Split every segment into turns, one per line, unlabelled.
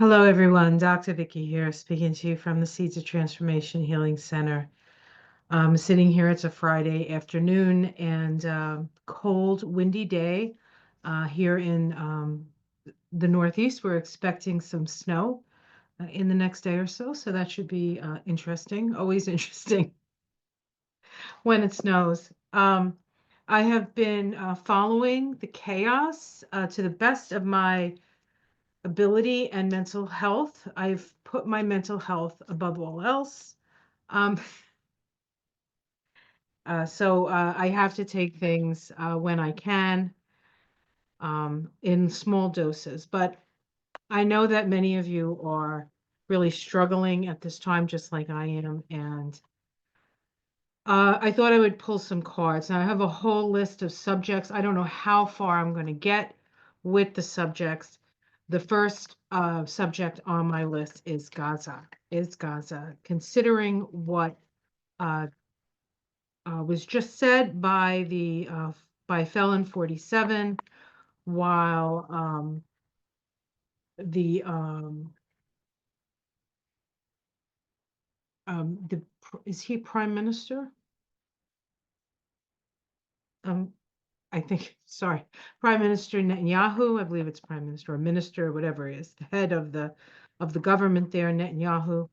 Hello, everyone. Dr. Vicky here, speaking to you from the Seeds of Transformation Healing Center. I'm sitting here. It's a Friday afternoon and cold, windy day here in the Northeast. We're expecting some snow in the next day or so, so that should be interesting. Always interesting when it snows. I have been following the chaos to the best of my ability and mental health. I've put my mental health above all else. Um, so I have to take things when I can in small doses. But I know that many of you are really struggling at this time, just like I am. And I thought I would pull some cards. Now I have a whole list of subjects. I don't know how far I'm going to get with the subjects. The first subject on my list is Gaza. Is Gaza, considering what uh, was just said by Felon 47, while the the is he prime minister? Um, I think, sorry, Prime Minister Netanyahu, I believe it's Prime Minister or Minister, whatever it is, the head of the government there, Netanyahu,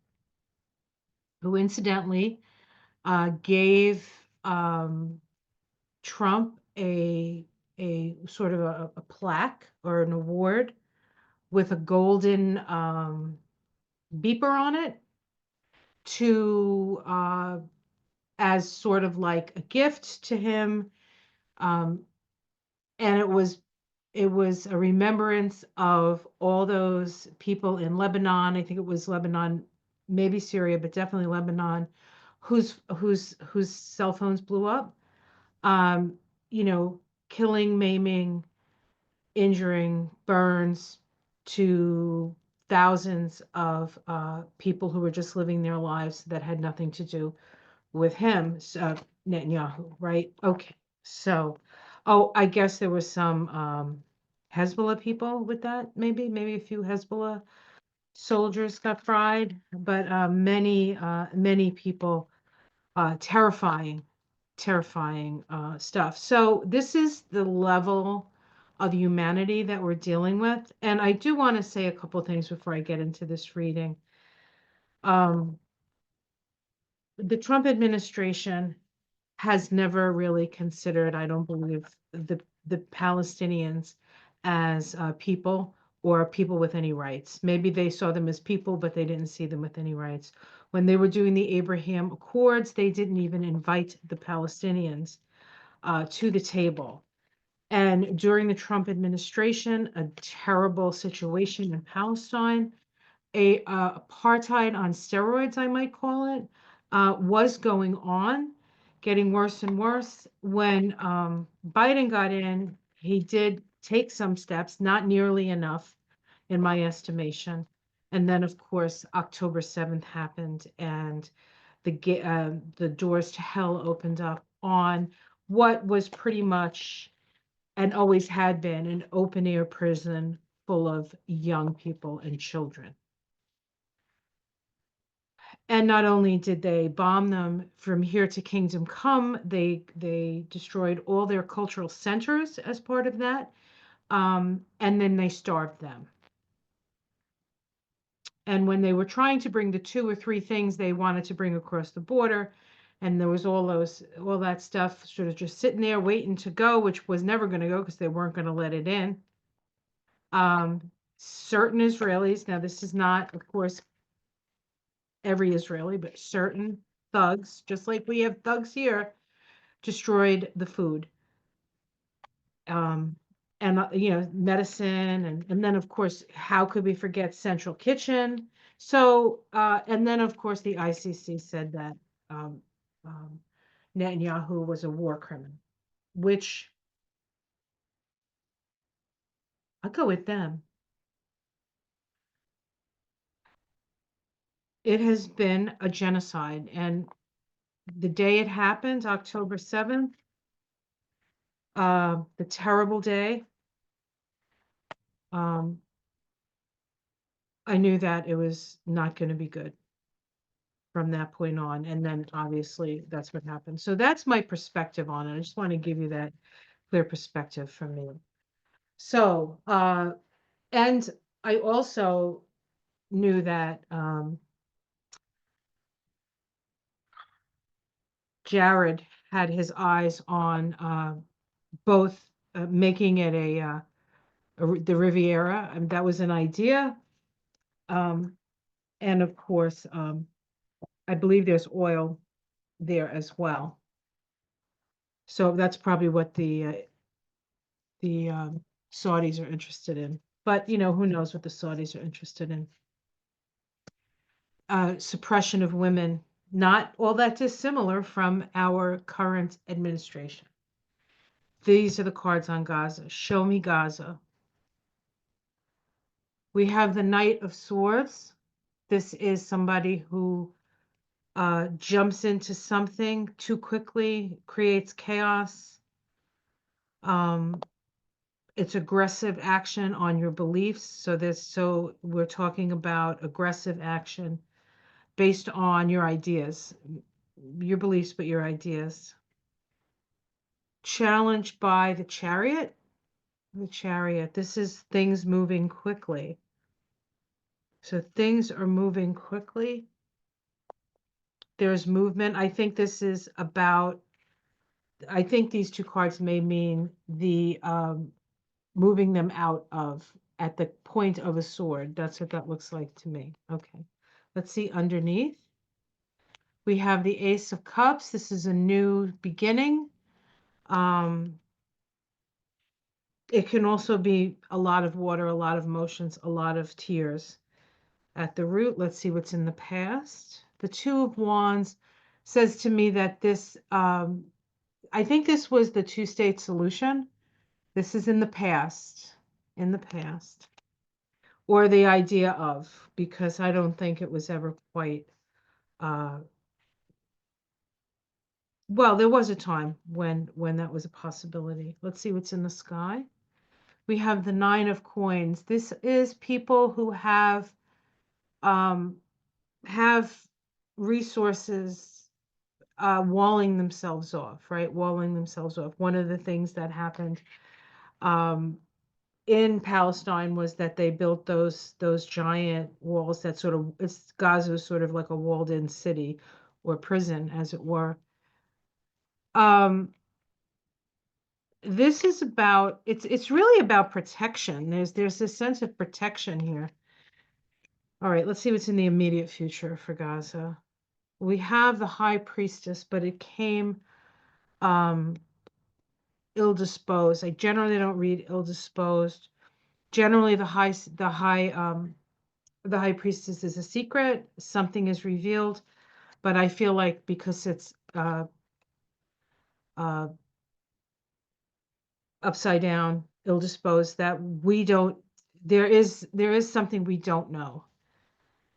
who incidentally gave Trump a sort of a plaque or an award with a golden beeper on it to as sort of like a gift to him. Um, and it was a remembrance of all those people in Lebanon. I think it was Lebanon, maybe Syria, but definitely Lebanon, whose cell phones blew up. Um, you know, killing, maiming, injuring, burns to thousands of people who were just living their lives that had nothing to do with him, Netanyahu, right? Okay, so, oh, I guess there was some Hezbollah people with that, maybe a few Hezbollah soldiers got fried, but many people, terrifying, terrifying stuff. So this is the level of humanity that we're dealing with, and I do want to say a couple things before I get into this reading. Um, the Trump administration has never really considered, I don't believe, the Palestinians as people or people with any rights. Maybe they saw them as people, but they didn't see them with any rights. When they were doing the Abraham Accords, they didn't even invite the Palestinians to the table. And during the Trump administration, a terrible situation in Palestine, a apartheid on steroids, I might call it, was going on, getting worse and worse. When Biden got in, he did take some steps, not nearly enough, in my estimation. And then, of course, October 7th happened, and the doors to hell opened up on what was pretty much and always had been an open air prison full of young people and children. And not only did they bomb them from here to Kingdom Come, they destroyed all their cultural centers as part of that, and then they starved them. And when they were trying to bring the two or three things they wanted to bring across the border, and there was all that stuff sort of just sitting there waiting to go, which was never going to go because they weren't going to let it in. Certain Israelis, now this is not, of course, every Israeli, but certain thugs, just like we have thugs here, destroyed the food. Um, and medicine, and then of course, how could we forget Central Kitchen? So and then of course the ICC said that um, um, Netanyahu was a war criminal, which I'll go with them. It has been a genocide, and the day it happened, October 7th, the terrible day, um, I knew that it was not going to be good from that point on. And then obviously that's what happened. So that's my perspective on it. I just want to give you that clear perspective from me. So, and I also knew that Jared had his eyes on both making it the Riviera, and that was an idea. Um, and of course, I believe there's oil there as well. So that's probably what the Saudis are interested in. But you know, who knows what the Saudis are interested in? Suppression of women, not all that dissimilar from our current administration. These are the cards on Gaza. Show me Gaza. We have the Knight of Swords. This is somebody who jumps into something too quickly, creates chaos. Um, it's aggressive action on your beliefs. So we're talking about aggressive action based on your ideas, your beliefs, but your ideas. Challenged by the Chariot. The Chariot. This is things moving quickly. So things are moving quickly. There's movement. I think this is about, I think these two cards may mean the moving them out of at the point of a sword. That's what that looks like to me. Okay. Let's see underneath. We have the Ace of Cups. This is a new beginning. It can also be a lot of water, a lot of emotions, a lot of tears at the root. Let's see what's in the past. The Two of Wands says to me that this, I think this was the two-state solution. This is in the past, or the idea of, because I don't think it was ever quite, uh, well, there was a time when that was a possibility. Let's see what's in the sky. We have the Nine of Coins. This is people who um, have resources walling themselves off, right? Walling themselves off. One of the things that happened um, in Palestine was that they built those giant walls that sort of, it's Gaza is sort of like a walled-in city or prison, as it were. Um, this is about, it's really about protection. There's this sense of protection here. All right, let's see what's in the immediate future for Gaza. We have the High Priestess, but it came um, ill-disposed. I generally don't read ill-disposed. Generally, the High Priestess is a secret. Something is revealed, but I feel like because it's uh, upside down, ill-disposed, that we don't. There is something we don't know.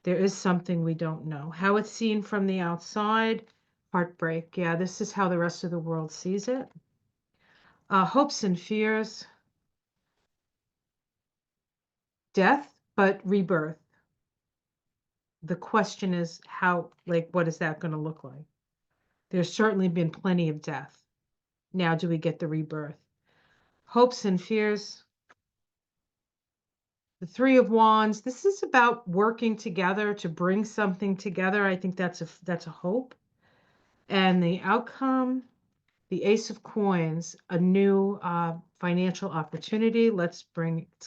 There is something we don't know. How it's seen from the outside, heartbreak. Yeah, this is how the rest of the world sees it. Hopes and fears, death, but rebirth. The question is how, like, what is that going to look like? There's certainly been plenty of death. Now, do we get the rebirth? Hopes and fears. The Three of Wands. This is about working together to bring something together. I think that's a hope. And the outcome, the Ace of Coins, a new financial opportunity. Let's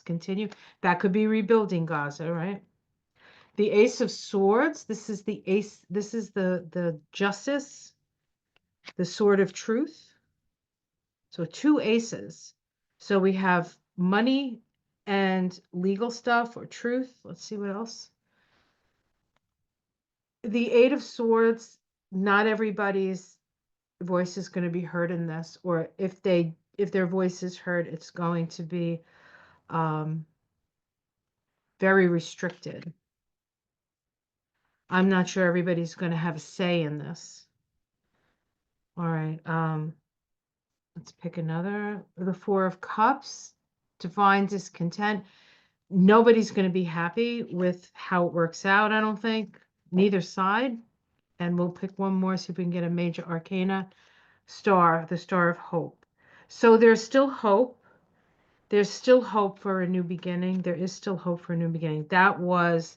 continue. That could be rebuilding Gaza, right? The Ace of Swords. This is the ace. This is the justice, the sword of truth. So two aces. So we have money and legal stuff or truth. Let's see what else. The Eight of Swords. Not everybody's voice is going to be heard in this, or if their voice is heard, it's going to be very restricted. I'm not sure everybody's going to have a say in this. All right. Let's pick another. The Four of Cups, divine discontent. Nobody's going to be happy with how it works out, I don't think. Neither side. And we'll pick one more, see if we can get a major arcana. Star, the Star of Hope. So there's still hope. There's still hope for a new beginning. There is still hope for a new beginning. That was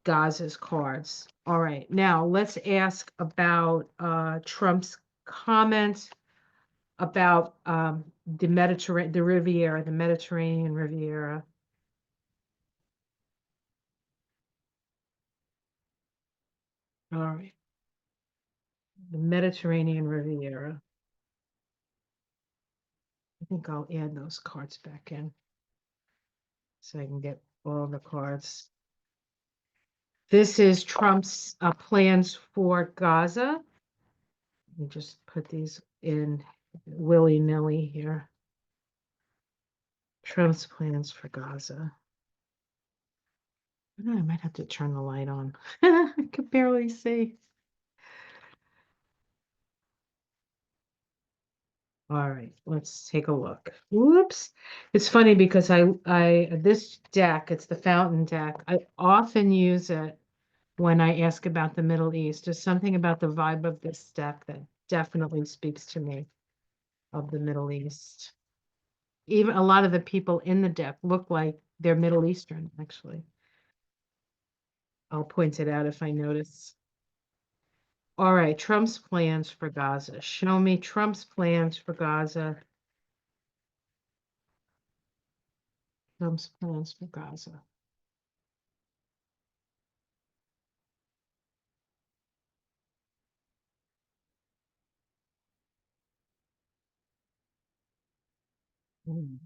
Gaza's cards. All right. Now let's ask about Trump's comment about the Riviera, the Mediterranean Riviera. All right. The Mediterranean Riviera. I think I'll add those cards back in so I can get all the cards. This is Trump's plans for Gaza. Let me just put these in willy-nilly here. Trump's plans for Gaza. I might have to turn the light on. I could barely see. All right, let's take a look. Whoops. It's funny because this deck, it's the fountain deck. I often use it when I ask about the Middle East. There's something about the vibe of this deck that definitely speaks to me of the Middle East. Even a lot of the people in the deck look like they're Middle Eastern, actually. I'll point it out if I notice. All right, Trump's plans for Gaza. Show me Trump's plans for Gaza. Trump's plans for Gaza. Hmm.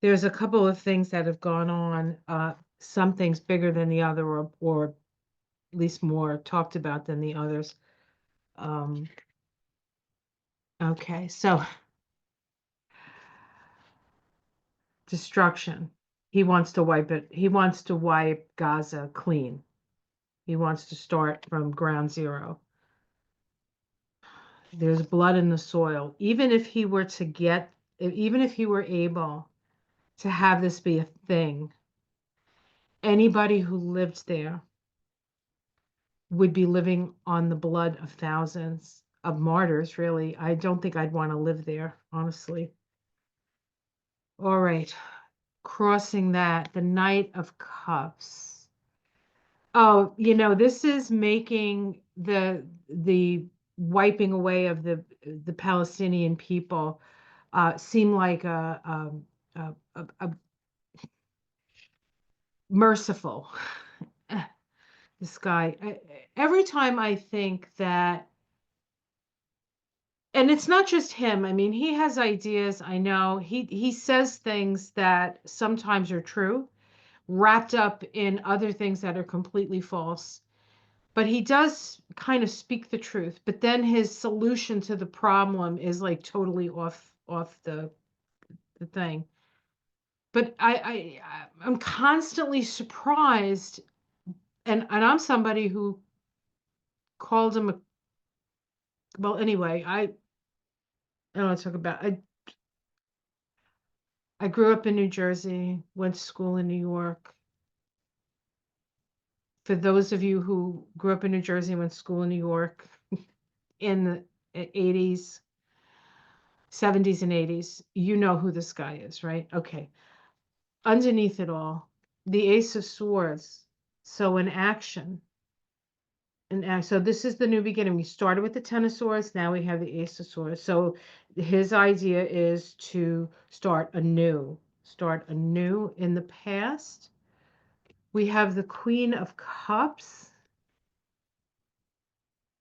There's a couple of things that have gone on. Some things bigger than the other, or at least more talked about than the others. Um, okay, so destruction. He wants to wipe it. He wants to wipe Gaza clean. He wants to start from ground zero. There's blood in the soil. Even if he were able to have this be a thing, anybody who lived there would be living on the blood of thousands of martyrs, really. I don't think I'd want to live there, honestly. All right. Crossing that, the Knight of Cups. Oh, this is making the wiping away of the Palestinian people seem like a merciful. This guy. Every time I think that, and it's not just him. I mean, he has ideas. I know he says things that sometimes are true, wrapped up in other things that are completely false. But he does kind of speak the truth. But then his solution to the problem is like totally off the thing. But I'm constantly surprised, and I'm somebody who called him a, well, anyway, I don't want to talk about, I grew up in New Jersey, went to school in New York. For those of you who grew up in New Jersey and went to school in New York in the 80s, 70s and 80s, you know who this guy is, right? Okay. Underneath it all, the Ace of Swords. So in action, so this is the new beginning. We started with the Ten of Swords. Now we have the Ace of Swords. So his idea is to start anew in the past. We have the Queen of Cups.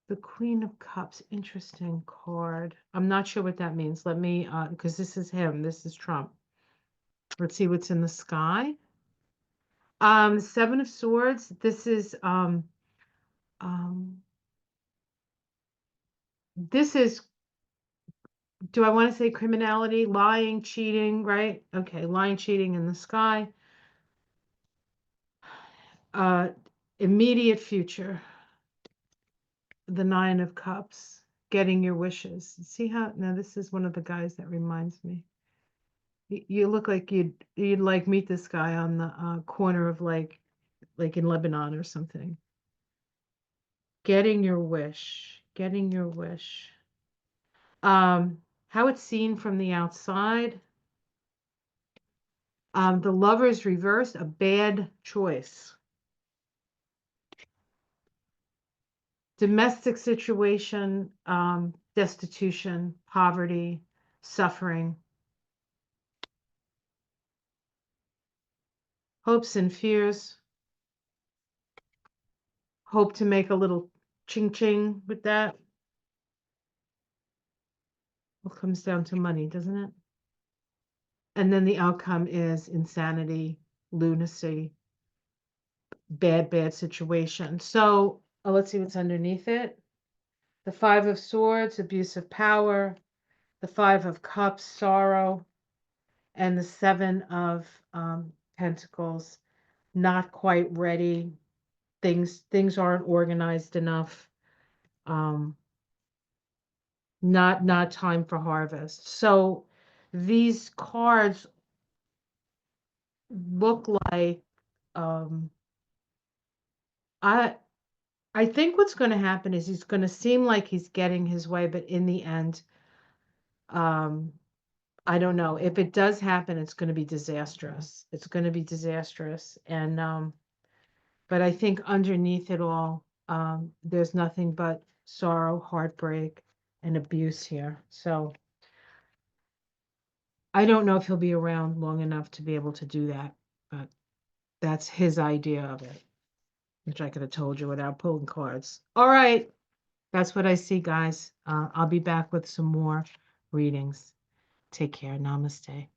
The Queen of Cups, interesting card. I'm not sure what that means. Let me, because this is him. This is Trump. Let's see what's in the sky. Seven of Swords. Um, this is, do I want to say criminality, lying, cheating, right? Okay, lying, cheating in the sky. Uh, Immediate future. The Nine of Cups, getting your wishes. See how, now this is one of the guys that reminds me. You look like you'd like meet this guy on the corner of like in Lebanon or something. Getting your wish. Getting your wish. How it's seen from the outside. The Lover's reverse, a bad choice. Domestic situation, destitution, poverty, suffering. Hopes and fears. Hope to make a little ching ching with that. Well, comes down to money, doesn't it? And then the outcome is insanity, lunacy, bad situation. So let's see what's underneath it. The Five of Swords, abuse of power. The Five of Cups, sorrow. And the Seven of Pentacles, not quite ready. Things aren't organized enough. Um, not time for harvest. So these cards look like um, I I think what's going to happen is he's going to seem like he's getting his way, but in the end, um, I don't know. If it does happen, it's going to be disastrous. It's going to be disastrous. And but I think underneath it all, there's nothing but sorrow, heartbreak, and abuse here. So I don't know if he'll be around long enough to be able to do that, but that's his idea of it, which I could have told you without pulling cards. All right. That's what I see, guys. I'll be back with some more readings. Take care. Namaste.